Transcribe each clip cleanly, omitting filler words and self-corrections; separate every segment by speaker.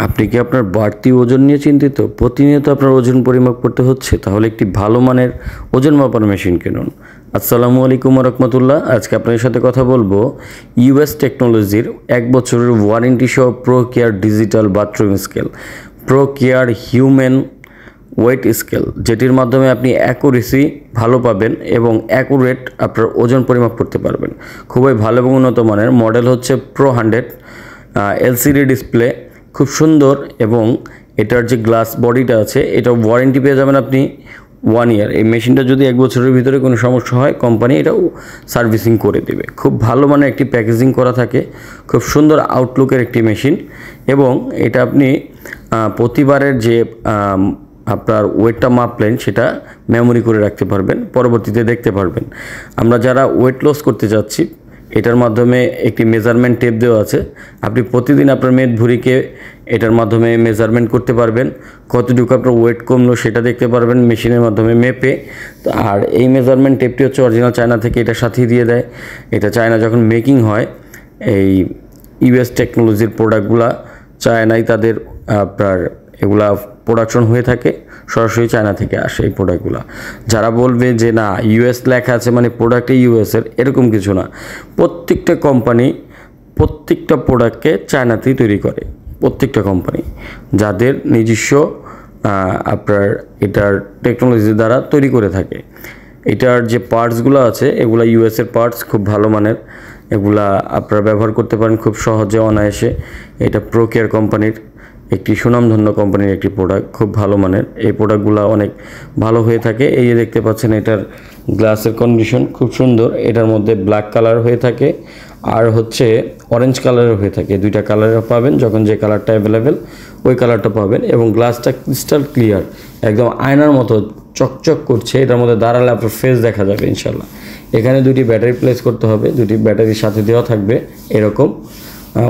Speaker 1: আপনি কি আপনার বাড়তি ওজন নিয়ে চিন্তিত? প্রতিনিয়ত আপনার ওজন পরিমাপ করতে হচ্ছে? তাহলে একটি ভালো মানের ওজন মাপার মেশিন কিনুন। আসসালামু আলাইকুম রহমতুল্লাহ। আজকে আপনাদের সাথে কথা বলবো ইউএস টেকনোলজির 1 বছরের ওয়ারেন্টি সহ pro care digital bathroom scale, pro care human weight scale, যেটির মাধ্যমে আপনি অ্যাকুরেসি ভালো পাবেন এবং অ্যাকুরেট আপনার ওজন পরিমাপ করতে পারবেন। খুবই ভালো এবং উন্নত মানের মডেল হচ্ছে প্রো 100 এলসিডি ডিসপ্লে, খুব সুন্দর। এবং এটার যে গ্লাস বডিটা আছে এটা ওয়ারেন্টি পেয়ে যাবেন আপনি 1 ইয়ার। এই মেশিনটা যদি 1 বছরের ভিতরে কোনো সমস্যা হয় কোম্পানি এটাও সার্ভিসিং করে দেবে। খুব ভালো মানের একটি প্যাকেজিং করা থাকে, খুব সুন্দর আউটলুকের একটি মেশিন। এবং এটা আপনি প্রতিবারের যে আপনার ওয়েটটা মাপলেন সেটা মেমোরি করে রাখতে পারবেন, পরবর্তীতে দেখতে পারবেন। আমরা যারা ওয়েট লস করতে যাচ্ছি এটার মাধ্যমে একটি মেজারমেন্ট টেপ দেওয়া আছে। আপনি প্রতিদিন আপনার মেদ ভুঁড়িকে এটার মাধ্যমে মেজারমেন্ট করতে পারবেন, কতটুকু আপনার ওয়েট কমলো সেটা দেখতে পারবেন মেশিনের মাধ্যমে মেপে। আর এই মেজারমেন্ট টেপটি হচ্ছে অরিজিনাল চায়না থেকে এটার সাথেই দিয়ে দেয়। এটা চায়না যখন মেকিং হয়, এই ইউএস টেকনোলজির প্রোডাক্টগুলা চায়নাই তাদের আপনার এগুলা প্রোডাকশন হয়ে থাকে, সরাসরি চায়না থেকে আসে এই প্রোডাক্টগুলো। যারা বলবে যে না ইউএস লেখা আছে মানে প্রোডাক্টে ইউএসের, এরকম কিছু না। প্রত্যেকটা কোম্পানি প্রত্যেকটা প্রোডাক্টকে চায়নাতেই তৈরি করে, প্রত্যেকটা কোম্পানি যাদের নিজস্ব আপনার এটার টেকনোলজি দ্বারা তৈরি করে থাকে। এটার যে পার্টসগুলো আছে এগুলো ইউএসের পার্টস, খুব ভালো মানের। এগুলা আপনারা ব্যবহার করতে পারেন খুব সহজে অনায়াসে। এটা প্রো কেয়ার কোম্পানির একটি সুনামধন্য কোম্পানির একটি প্রোডাক্ট, খুব ভালো মানের। এই প্রোডাক্টগুলো অনেক ভালো হয়ে থাকে। এই যে দেখতে পাচ্ছেন এটার গ্লাসের কন্ডিশন খুব সুন্দর। এটার মধ্যে ব্ল্যাক কালার হয়ে থাকে আর হচ্ছে অরেঞ্জ কালারের হয়ে থাকে। দুইটা কালারও পাবেন, যখন যে কালারটা অ্যাভেলেবেল ওই কালারটা পাবেন। এবং গ্লাসটা ক্রিস্টাল ক্লিয়ার, একদম আয়নার মতো চকচক করছে। এটার মধ্যে দাঁড়ালে আপনার ফেস দেখা যাবে ইনশাল্লাহ। এখানে দুটি ব্যাটারি প্লেস করতে হবে, দুটি ব্যাটারির সাথে দেওয়া থাকবে, এরকম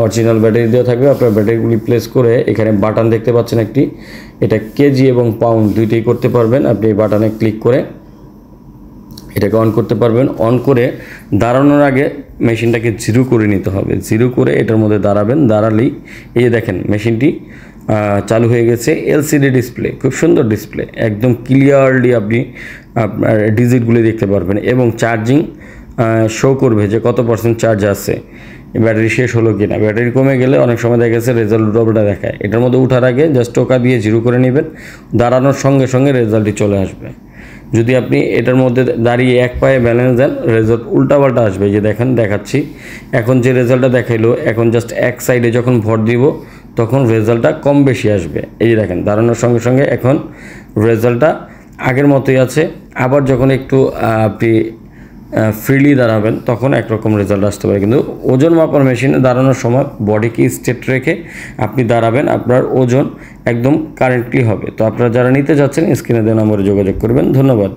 Speaker 1: অরিজিনাল ব্যাটারি দেওয়া থাকবে। আপনার ব্যাটারিগুলি প্লেস করে এখানে বাটন দেখতে পাচ্ছেন একটি, এটা কেজি এবং পাউন্ড দুইটাই করতে পারবেন। আপনি এই বাটনে ক্লিক করে এটাকে অন করতে পারবেন। অন করে দাঁড়ানোর আগে মেশিনটাকে জিরো করে নিতে হবে। জিরো করে এটার মধ্যে দাঁড়াবেন, দাঁড়ালেই এই যে দেখেন মেশিনটি চালু হয়ে গেছে। এলসিডি ডিসপ্লে, খুব সুন্দর ডিসপ্লে, একদম ক্লিয়ারলি আপনি আপনার ডিজিটগুলি দেখতে পারবেন। এবং চার্জিং শো করবে যে কত % চার্জ আছে, ব্যাটারি শেষ হলো কিনা। ব্যাটারি কমে গেলে অনেক সময় দেখা গেছে রেজাল্ট ডবলটা দেখায়। এটার মধ্যে উঠার আগে জাস্ট টোকা দিয়ে জিরো করে নেবেন, দাঁড়ানোর সঙ্গে সঙ্গে রেজাল্টটি চলে আসবে। যদি আপনি এটার মধ্যে দাঁড়িয়ে এক পায়ে ব্যালেন্স দেন রেজাল্ট উল্টাপাল্টা আসবে। যে দেখেন দেখাচ্ছি, এখন যে রেজাল্টটা দেখাইলো, এখন জাস্ট এক সাইডে যখন ভর দিব তখন রেজাল্টটা কম বেশি আসবে। এই যে দেখেন দাঁড়ানোর সঙ্গে সঙ্গে এখন রেজাল্টটা আগের মতোই আছে। আবার যখন একটু আপনি ফ্রিলি দাঁড়াবেন তখন একরকম রেজাল্ট আসতে পারে। কিন্তু ওজন মাপার মেশিনে দাঁড়ানোর সময় বডিকে স্ট্রেট রেখে আপনি দাঁড়াবেন, আপনার ওজন একদম কারেক্টলি হবে। তো আপনারা যারা নিতে যাচ্ছেন স্ক্রিনে দেওয়া নম্বরে যোগাযোগ করবেন। ধন্যবাদ।